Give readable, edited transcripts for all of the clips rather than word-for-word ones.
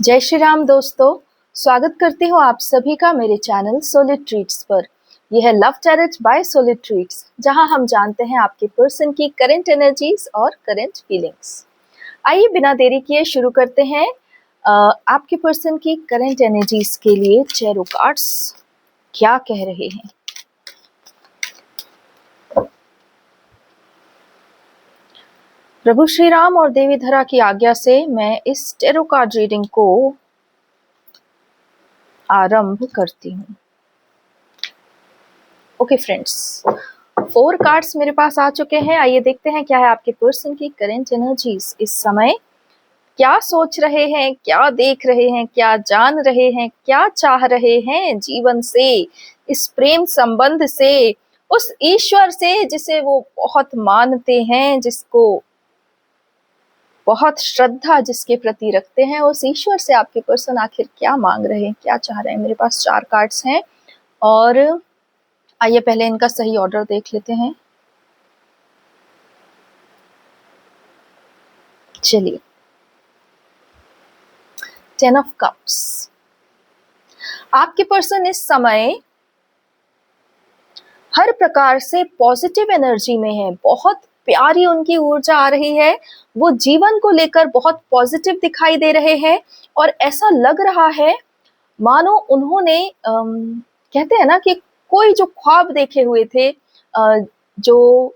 जय श्री राम दोस्तों। स्वागत करती हूँ आप सभी का मेरे चैनल सोलिड ट्रीट्स पर। यह है love tarot by solid treats, जहाँ हम जानते हैं आपके पर्सन की करंट एनर्जीज और करंट फीलिंग्स। आइए बिना देरी किए शुरू करते हैं आपके पर्सन की करंट एनर्जीज के लिए टैरो कार्ड्स क्या कह रहे हैं। प्रभु श्री राम और देवी धरा की आज्ञा से मैं इस टैरो कार्ड रीडिंग को आरंभ करती हूँ। ओके फ्रेंड्स, 4 कार्ड्स मेरे पास आ चुके हैं। आइए देखते हैं क्या है आपके पर्सन की करंट एनर्जीज इस समय। क्या सोच रहे हैं, क्या देख रहे हैं, क्या जान रहे हैं, क्या चाह रहे हैं जीवन से, इस प्रेम संबंध से, उस ईश्वर से जिसे वो बहुत मानते हैं, जिसको बहुत श्रद्धा जिसके प्रति रखते हैं, उस ईश्वर से आपके पर्सन आखिर क्या मांग रहे हैं, क्या चाह रहे हैं। मेरे पास 4 कार्ड्स हैं और आइए पहले इनका सही ऑर्डर देख लेते हैं। चलिए, 10 ऑफ कप्स। आपके पर्सन इस समय हर प्रकार से पॉजिटिव एनर्जी में है। बहुत प्यारी उनकी ऊर्जा आ रही है। वो जीवन को लेकर बहुत पॉजिटिव दिखाई दे रहे हैं और ऐसा लग रहा है मानो उन्होंने कहते हैं ना कि कोई जो ख्वाब देखे हुए थे, जो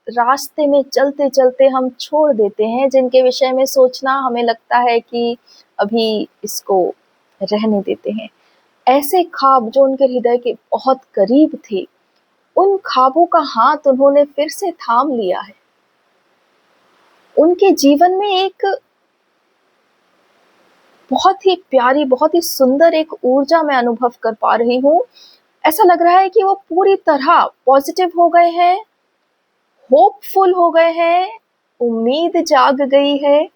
रास्ते में चलते चलते हम छोड़ देते हैं, जिनके विषय में सोचना हमें लगता है कि अभी इसको रहने देते हैं, ऐसे ख्वाब जो उनके हृदय के बहुत करीब थे, उन ख्वाबों का हाथ उन्होंने फिर से थाम लिया है। उनके जीवन में एक बहुत ही प्यारी, बहुत ही सुंदर एक ऊर्जा मैं अनुभव कर पा रही हूँ। ऐसा लग रहा है कि वो पूरी तरह पॉजिटिव हो गए हैं, होपफुल हो गए हैं, उम्मीद जाग गई है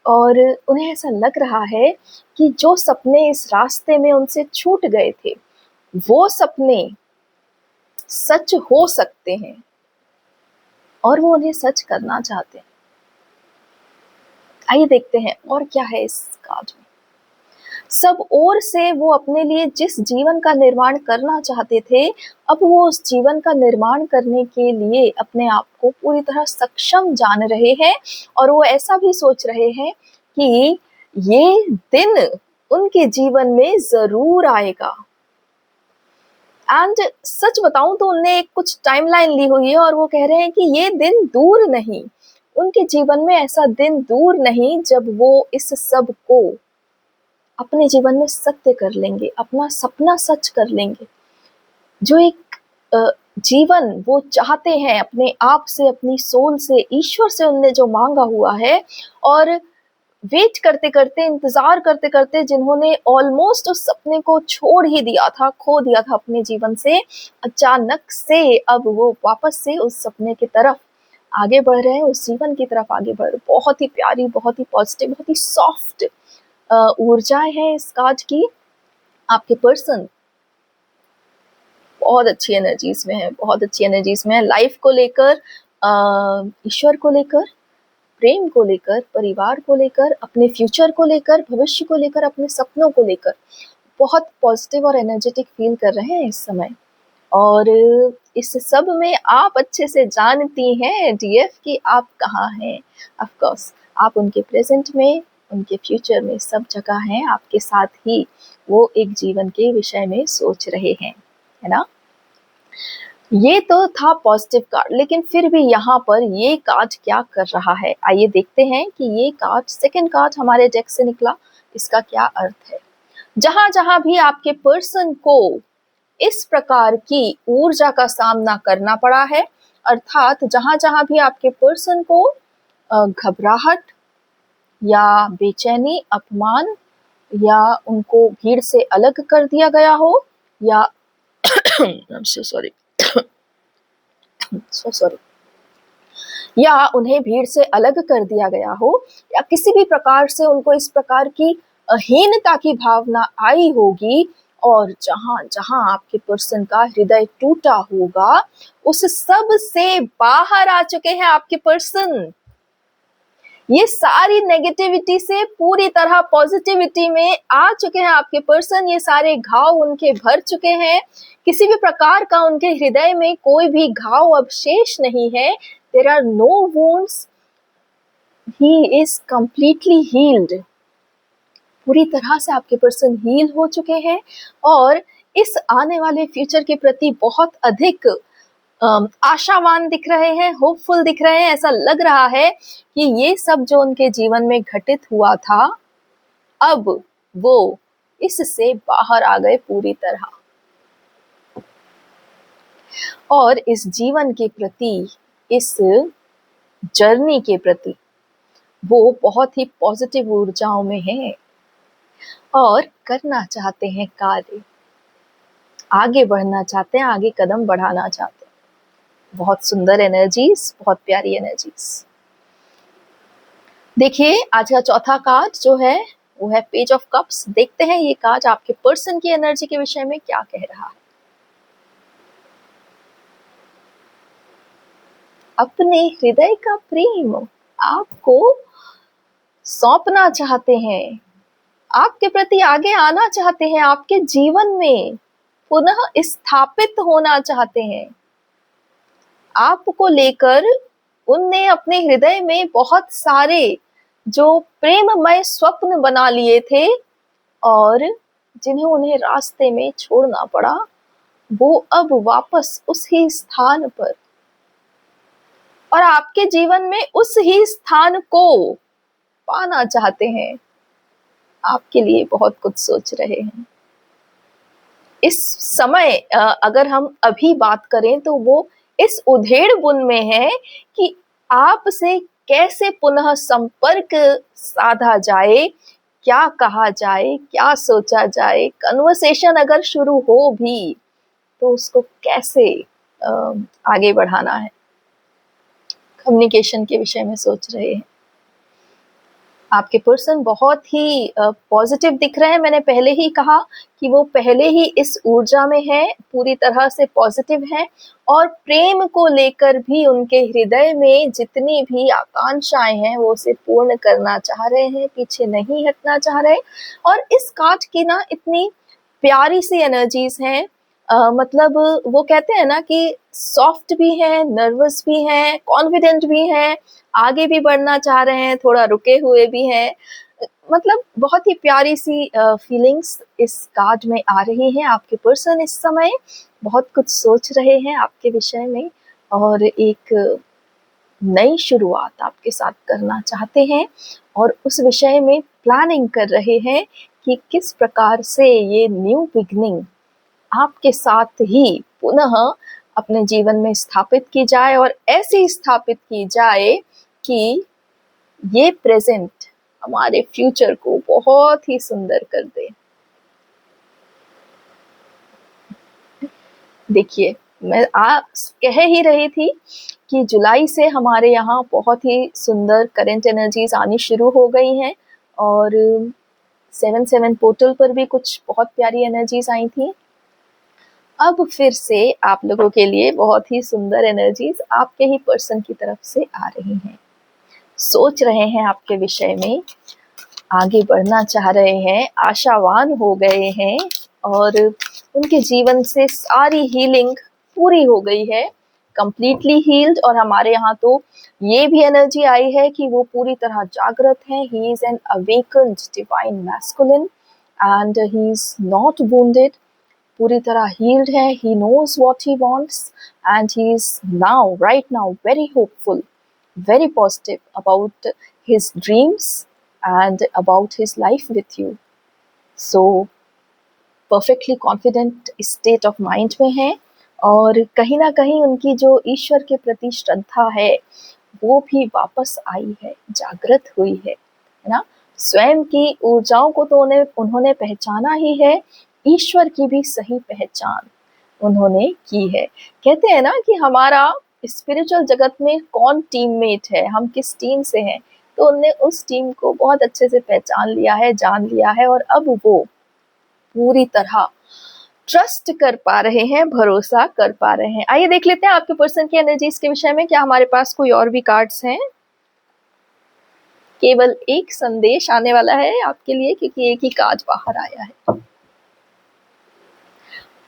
और उन्हें ऐसा लग रहा है कि जो सपने इस रास्ते में उनसे छूट गए थे, वो सपने सच हो सकते हैं और वो उन्हें सच करना चाहते हैं। आइए देखते हैं और क्या है इस कार्ड में। सब ओर से वो अपने लिए जिस जीवन का निर्माण करना चाहते थे, अब वो उस जीवन का निर्माण करने के लिए अपने आप को पूरी तरह सक्षम जान रहे हैं और वो ऐसा भी सोच रहे हैं कि ये दिन उनके जीवन में जरूर आएगा। एंड सच बताऊं तो उनने एक कुछ टाइमलाइन ली हुई है और वो कह रहे हैं कि ये दिन दूर नहीं, उनके जीवन में ऐसा दिन दूर नहीं जब वो इस सब को अपने जीवन में सत्य कर लेंगे, अपना सपना सच कर लेंगे। जो एक जीवन वो चाहते हैं अपने आप से, अपनी सोल से, ईश्वर से उनने जो मांगा हुआ है, और वेट करते करते, इंतजार करते करते, जिन्होंने ऑलमोस्ट उस सपने को छोड़ ही दिया था, खो दिया था अपने जीवन से, अचानक से अब वो वापस से उस सपने की तरफ आगे बढ़ रहे हैं, उस जीवन की तरफ आगे बढ़ रहे। बहुत ही प्यारी, बहुत ही पॉजिटिव, बहुत ही सॉफ्ट ऊर्जाएं हैं इस कार्ड की। आपके पर्सन बहुत अच्छी एनर्जीज में है, बहुत अच्छी एनर्जीज में है। लाइफ को लेकर, ईश्वर को लेकर, प्रेम को लेकर, परिवार को लेकर, अपने फ्यूचर को लेकर, भविष्य को लेकर, अपने सपनों को लेकर बहुत पॉजिटिव और एनर्जेटिक फील कर रहे हैं इस समय। और इस सब में आप अच्छे से जानती हैं डीएफ कि आप कहाँ हैं। ऑफ कोर्स आप उनके प्रेजेंट में, उनके फ्यूचर में, सब जगह हैं, आपके साथ ही वो एक जीवन के विषय में सोच रहे हैं, है ना। ये तो था पॉजिटिव कार्ड, लेकिन फिर भी यहाँ पर ये कार्ड क्या कर रहा है, आइए देखते हैं कि ये कार्ड, सेकंड कार्ड हमारे डेक से निकला, इसका क्या अर्थ है। जहां जहां भी आपके पर्सन को इस प्रकार की ऊर्जा का सामना करना पड़ा है, अर्थात जहां जहां भी आपके पर्सन को घबराहट या बेचैनी, अपमान, या उनको भीड़ से अलग कर दिया गया हो, या सॉरी, या उन्हें भीड़ से अलग कर दिया गया हो, या किसी भी प्रकार से उनको इस प्रकार की हीनता की भावना आई होगी, और जहां जहां आपके पर्सन का हृदय टूटा होगा, उस सब से बाहर आ चुके हैं आपके पर्सन। ये सारी नेगेटिविटी से पूरी तरह पॉजिटिविटी में आ चुके हैं आपके पर्सन। ये सारे घाव उनके भर चुके हैं, किसी भी प्रकार का उनके हृदय में कोई भी घाव अब शेष नहीं है। There are no wounds, he is completely healed. पूरी तरह से आपके पर्सन हील हो चुके हैं और इस आने वाले फ्यूचर के प्रति बहुत अधिक आशावान दिख रहे हैं, होपफुल दिख रहे हैं। ऐसा लग रहा है कि ये सब जो उनके जीवन में घटित हुआ था, अब वो इससे बाहर आ गए पूरी तरह, और इस जीवन के प्रति, इस जर्नी के प्रति वो बहुत ही पॉजिटिव ऊर्जाओं में हैं और करना चाहते हैं कार्य, आगे बढ़ना चाहते हैं, आगे कदम बढ़ाना चाहते हैं। बहुत सुंदर एनर्जीज, बहुत प्यारी एनर्जीज। देखिए आज का चौथा कार्ड जो है वो है पेज ऑफ कप्स। देखते हैं ये कार्ड आपके पर्सन की एनर्जी के विषय में क्या कह रहा है। अपने हृदय का प्रेम आपको सौंपना चाहते हैं, आपके प्रति आगे आना चाहते हैं, आपके जीवन में पुनः स्थापित होना चाहते हैं। आपको लेकर उनने अपने हृदय में बहुत सारे जो प्रेममय स्वप्न बना लिए थे और जिन्हें उन्हें रास्ते में छोड़ना पड़ा, वो अब वापस उस ही स्थान पर और आपके जीवन में उस ही स्थान को पाना चाहते हैं। आपके लिए बहुत कुछ सोच रहे हैं। इस समय अगर हम अभी बात करें तो वो इस उधेड़-बुन में है कि आपसे कैसे पुनः संपर्क साधा जाए, क्या कहा जाए, क्या सोचा जाए। कन्वर्सेशन अगर शुरू हो भी तो उसको कैसे आगे बढ़ाना है, कम्युनिकेशन के विषय में सोच रहे हैं। आपके पर्सन बहुत ही पॉजिटिव दिख रहे हैं। मैंने पहले ही कहा कि वो पहले ही इस ऊर्जा में है, पूरी तरह से पॉजिटिव है और प्रेम को लेकर भी उनके हृदय में जितनी भी आकांक्षाएं हैं वो उसे पूर्ण करना चाह रहे हैं, पीछे नहीं हटना चाह रहे। और इस कार्ड की ना इतनी प्यारी सी एनर्जीज हैं, मतलब वो कहते हैं ना कि सॉफ्ट भी है, नर्वस भी है, कॉन्फिडेंट भी है, आगे भी बढ़ना चाह रहे हैं, थोड़ा रुके हुए भी हैं। मतलब बहुत ही प्यारी सी फीलिंग्स इस कार्ड में आ रही हैं। आपके पर्सन इस समय बहुत कुछ सोच रहे हैं आपके विषय में और एक नई शुरुआत आपके साथ करना चाहते हैं और उस विषय में प्लानिंग कर रहे हैं कि किस प्रकार से ये न्यू बिगनिंग आपके साथ ही पुनः अपने जीवन में स्थापित की जाए और ऐसी स्थापित की जाए कि ये प्रेजेंट हमारे फ्यूचर को बहुत ही सुंदर कर दे। देखिए मैं कह ही रही थी कि जुलाई से हमारे यहाँ बहुत ही सुंदर करंट एनर्जीज आनी शुरू हो गई हैं और 7/7 पोर्टल पर भी कुछ बहुत प्यारी एनर्जीज आई थी। अब फिर से आप लोगों के लिए बहुत ही सुंदर एनर्जीज आपके ही पर्सन की तरफ से आ रही हैं। सोच रहे हैं आपके विषय में, आगे बढ़ना चाह रहे हैं, आशावान हो गए हैं और उनके जीवन से सारी हीलिंग पूरी हो गई है, कंप्लीटली हील्ड। और हमारे यहाँ तो ये भी एनर्जी आई है कि वो पूरी तरह जागृत हैं। He is an awakened divine masculine and he is not wounded, पूरी तरह हील्ड है। He knows what he wants and he is now right now very hopeful, very positive about his dreams and about his life with you. So perfectly confident state of mind में है और कहीं ना कहीं उनकी जो ईश्वर के प्रति श्रद्धा है वो भी वापस आई है, जागृत हुई है ना। स्वयं की ऊर्जाओं को तो उन्होंने पहचाना ही है, ईश्वर की भी सही पहचान उन्होंने की है। कहते हैं ना कि हमारा स्पिरिचुअल जगत में कौन टीममेट है, हम किस टीम से हैं, तो उनने उस टीम को बहुत अच्छे से पहचान लिया है, जान लिया है और अब वो पूरी तरह ट्रस्ट कर पा रहे हैं, भरोसा कर पा रहे हैं। आइए देख लेते हैं आपके पर्सन की एनर्जीज के विषय में क्या हमारे पास कोई और भी कार्ड्स हैं। केवल एक संदेश आने वाला है आपके लिए, क्योंकि एक ही कार्ड बाहर आया है।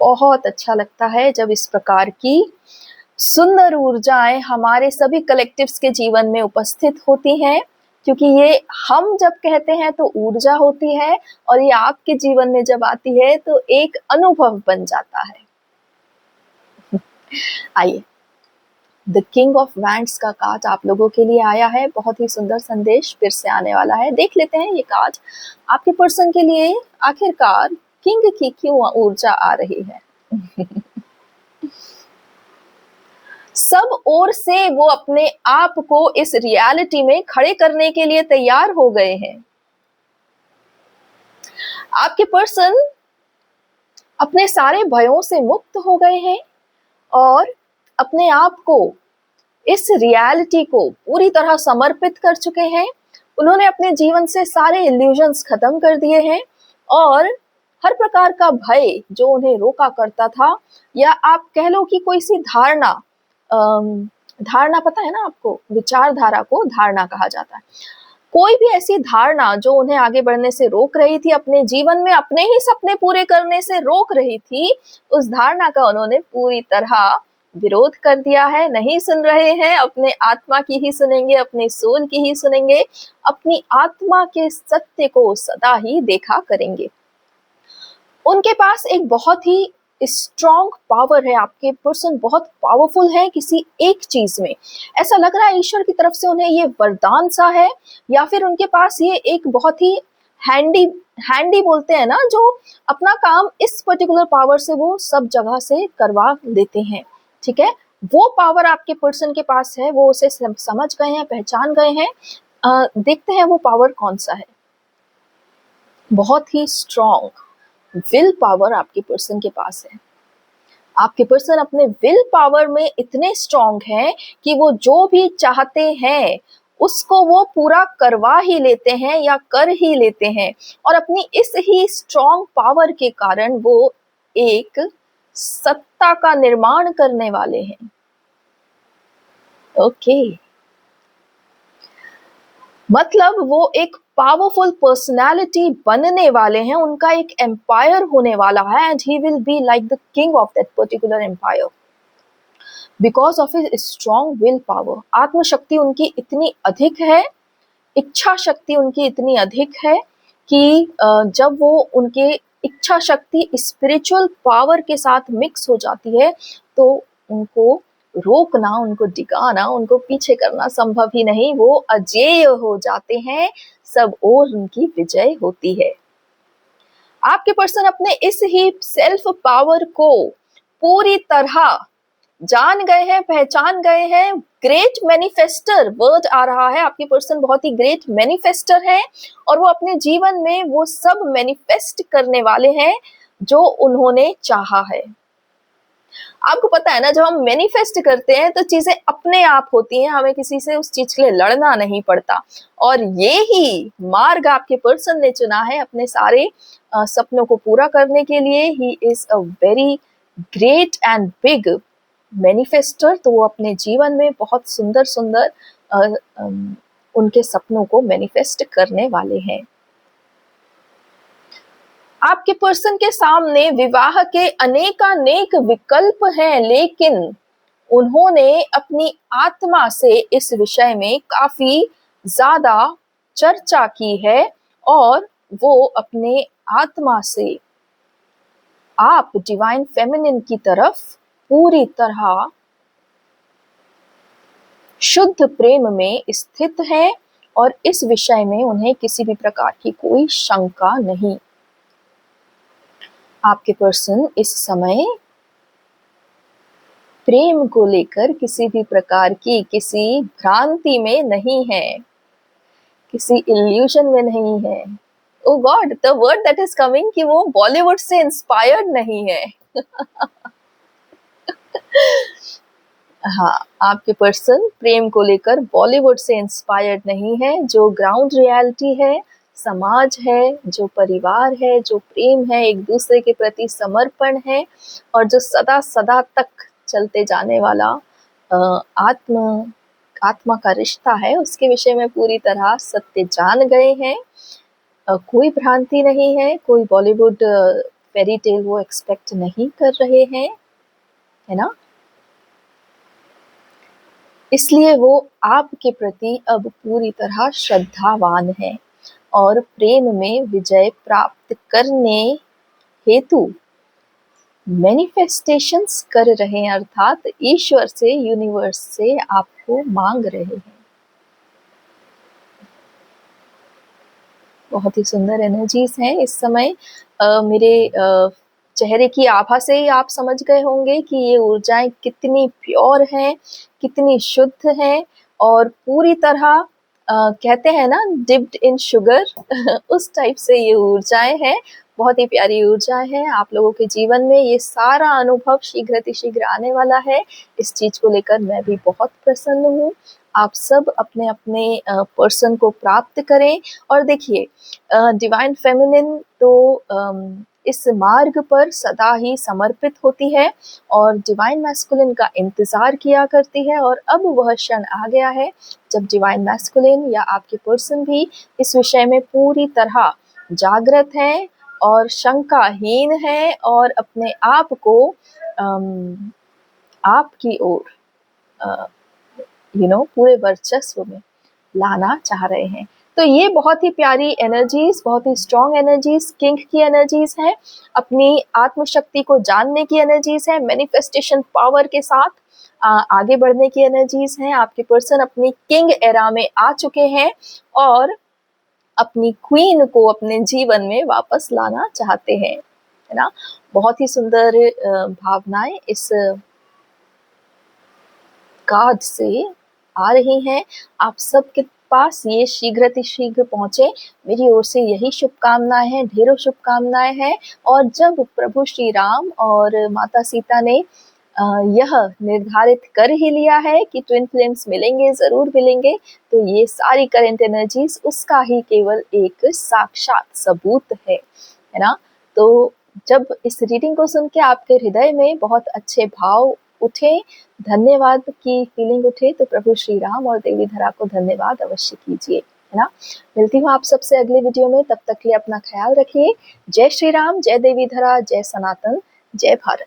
बहुत अच्छा लगता है जब इस प्रकार की सुंदर ऊर्जाएं हमारे सभी कलेक्टिव्स के जीवन में उपस्थित होती हैं, क्योंकि ये हम जब कहते हैं तो ऊर्जा होती है, और ये आपके जीवन में जब आती है तो एक अनुभव बन जाता है। आइए, द किंग ऑफ वैंड्स का कार्ड आप लोगों के लिए आया है। बहुत ही सुंदर संदेश फिर से आने वाला है। देख लेते हैं ये कार्ड आपके पर्सन के लिए आखिरकार किंग की क्यों ऊर्जा आ रही है। सब ओर से वो अपने आप को इस रियलिटी में खड़े करने के लिए तैयार हो गए हैं। आपके पर्सन अपने सारे भयों से मुक्त हो गए हैं और अपने आप को इस रियलिटी को पूरी तरह समर्पित कर चुके हैं। उन्होंने अपने जीवन से सारे इल्यूजन्स खत्म कर दिए हैं और हर प्रकार का भय जो उन्हें रोका करता था, या आप कह लो कि कोई सी धारणा, धारणा पता है ना आपको, विचारधारा को धारणा कहा जाता है। कोई भी ऐसी धारणा जो उन्हें आगे बढ़ने से रोक रही थी, अपने जीवन में अपने ही सपने पूरे करने से रोक रही थी, उस धारणा का उन्होंने पूरी तरह विरोध कर दिया है। नहीं सुन रहे हैं, अपने आत्मा की ही सुनेंगे, अपने सोल की ही सुनेंगे, अपनी आत्मा के सत्य को सदा ही देखा करेंगे। उनके पास एक बहुत ही स्ट्रॉन्ग पावर है। आपके पर्सन बहुत पावरफुल है किसी एक चीज में। ऐसा लग रहा है ईश्वर की तरफ से उन्हें ये वरदान सा है, या फिर उनके पास ये एक बहुत ही हैंडी बोलते हैं ना, जो अपना काम इस पर्टिकुलर पावर से वो सब जगह से करवा देते हैं। ठीक है, वो पावर आपके पर्सन के पास है, वो उसे समझ गए हैं, पहचान गए हैं। देखते हैं वो पावर कौन सा है। बहुत ही स्ट्रॉन्ग विल पावर आपके पर्सन के पास है। आपके पर्सन अपने विल पावर में इतने स्ट्रॉन्ग हैं कि वो जो भी चाहते हैं उसको वो पूरा करवा ही लेते हैं या कर ही लेते हैं, और अपनी इस ही स्ट्रॉन्ग पावर के कारण वो एक सत्ता का निर्माण करने वाले हैं। ओके, मतलब वो एक पावरफुल पर्सनालिटी बनने वाले हैं, उनका एक एम्पायर होने वाला है, and he will be like the king of that particular empire because of his strong will power. आत्मशक्ति उनकी इतनी अधिक है, इच्छा शक्ति उनकी इतनी अधिक है कि जब वो उनके इच्छा शक्ति स्पिरिचुअल पावर के साथ मिक्स हो जाती है तो उनको रोकना, उनको डिगाना, उनको पीछे करना संभव ही नहीं। वो अजेय हो जाते हैं, सब और उनकी विजय होती है। आपके पर्सन अपने इस ही सेल्फ पावर को पूरी तरह जान गए हैं, पहचान गए हैं। ग्रेट मैनिफेस्टर वर्ड आ रहा है। आपके पर्सन बहुत ही ग्रेट मैनिफेस्टर है और वो अपने जीवन में वो सब मैनिफेस्ट करने वाले हैं जो उन्होंने चाहा है। आपको पता है ना, जब हम मैनिफेस्ट करते हैं तो चीजें अपने आप होती हैं, हमें किसी से उस चीज के लिए लड़ना नहीं पड़ता। और ये ही मार्ग आपके पर्सन ने चुना है अपने सारे सपनों को पूरा करने के लिए। He is a very great and big manifester. तो वो अपने जीवन में बहुत सुंदर सुंदर उनके सपनों को मैनिफेस्ट करने वाले हैं। आपके पर्सन के सामने विवाह के अनेकानेक विकल्प हैं, लेकिन उन्होंने अपनी आत्मा से इस विषय में काफी ज्यादा चर्चा की है और वो अपने आत्मा से आप डिवाइन फेमिनिन की तरफ पूरी तरह शुद्ध प्रेम में स्थित है और इस विषय में उन्हें किसी भी प्रकार की कोई शंका नहीं। आपके पर्सन इस समय प्रेम को लेकर किसी भी प्रकार की किसी भ्रांति में नहीं है, किसी इल्यूजन में नहीं है। Oh God, the word that is coming कि वो बॉलीवुड से इंस्पायर्ड नहीं है। हाँ, आपके पर्सन प्रेम को लेकर बॉलीवुड से इंस्पायर्ड नहीं है। जो ग्राउंड रियलिटी है, समाज है, जो परिवार है, जो प्रेम है, एक दूसरे के प्रति समर्पण है और जो सदा सदा तक चलते जाने वाला आत्म आत्मा का रिश्ता है उसके विषय में पूरी तरह सत्य जान गए हैं। कोई भ्रांति नहीं है, कोई बॉलीवुड फेरी टेल वो एक्सपेक्ट नहीं कर रहे हैं, है ना? इसलिए वो आपके प्रति अब पूरी तरह श्रद्धावान है और प्रेम में विजय प्राप्त करने हेतु मैनिफेस्टेशंस कर रहे हैं, अर्थात ईश्वर से, यूनिवर्स से आपको मांग रहे हैं। बहुत ही सुंदर एनर्जीज हैं इस समय। मेरे चेहरे की आभा से ही आप समझ गए होंगे कि ये ऊर्जाएं कितनी प्योर हैं, कितनी शुद्ध हैं और पूरी तरह कहते हैं ना डिप्ड इन शुगर उस टाइप से ये ऊर्जाएं हैं। बहुत ही प्यारी ऊर्जाएं हैं आप लोगों के जीवन में। ये सारा अनुभव शीघ्र आने वाला है। इस चीज को लेकर मैं भी बहुत प्रसन्न हूँ। आप सब अपने अपने पर्सन को प्राप्त करें। और देखिए डिवाइन फेमिनिन तो इस मार्ग पर सदा ही समर्पित होती है और डिवाइन मैस्कुलिन का इंतजार किया करती है। और अब वह क्षण आ गया है जब डिवाइन मैस्कुलिन या आपके पर्सन भी इस विषय में पूरी तरह जागृत है और शंकाहीन है और अपने आप को आपकी ओर पूरे वर्चस्व में लाना चाह रहे हैं। तो ये बहुत ही प्यारी एनर्जीज, बहुत ही स्ट्रॉन्ग एनर्जीज, किंग की एनर्जीज हैं, अपनी आत्मशक्ति को जानने की एनर्जीज हैं, मैनिफेस्टेशन पावर के साथ आगे बढ़ने की एनर्जीज हैं। आपके पर्सन अपनी किंग एरा में आ चुके हैं और अपनी क्वीन को अपने जीवन में वापस लाना चाहते हैं, है ना? बहुत ही सुंदर भावनाएं इस कार्ड से आ रही हैं। आप सबके पास ये शीघ्र पहुंचे, मेरी ओर से यही शुभकामनाएं हैं, ढेरों शुभकामनाएं हैं। और जब प्रभु श्री राम और माता सीता ने यह निर्धारित कर ही लिया है कि ट्विन फ्लेम्स मिलेंगे, जरूर मिलेंगे, तो ये सारी करंट एनर्जीज उसका ही केवल एक साक्षात सबूत है ना? तो जब इस रीडिंग को सुन के आपके हृदय में बहुत अच्छे भाव उठे, धन्यवाद की फीलिंग उठे, तो प्रभु श्री राम और देवी धरा को धन्यवाद अवश्य कीजिए, है ना? मिलती हूँ आप सबसे अगले वीडियो में, तब तक के लिए अपना ख्याल रखिए। जय श्री राम, जय देवी धरा, जय सनातन, जय भारत।